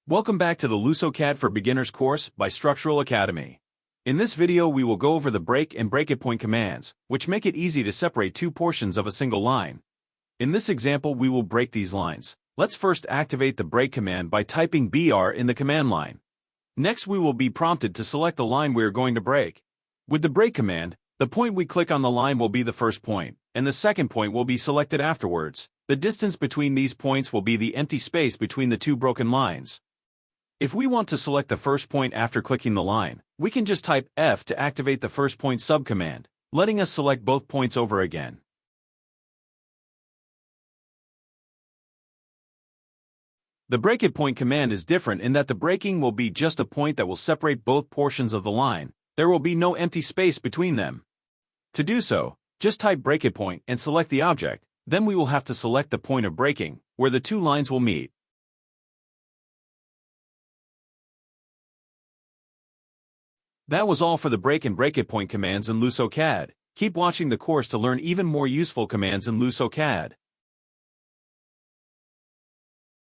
Welcome back to the LusoCAD for Beginners course by Structural Academy. In this video we will go over the break and BreakAtPoint commands, which make it easy to separate two portions of a single line. In this example we will break these lines. Let's first activate the break command by typing BR in the command line. Next we will be prompted to select the line we are going to break. With the break command, the point we click on the line will be the first point, and the second point will be selected afterwards. The distance between these points will be the empty space between the two broken lines. If we want to select the first point after clicking the line, we can just type F to activate the first point subcommand, letting us select both points over again. The BreakAtPoint command is different in that the breaking will be just a point that will separate both portions of the line. There will be no empty space between them. To do so, just type BreakAtPoint and select the object, then we will have to select the point of breaking, where the two lines will meet. That was all for the break and BreakAtPoint commands in LusoCAD. Keep watching the course to learn even more useful commands in LusoCAD.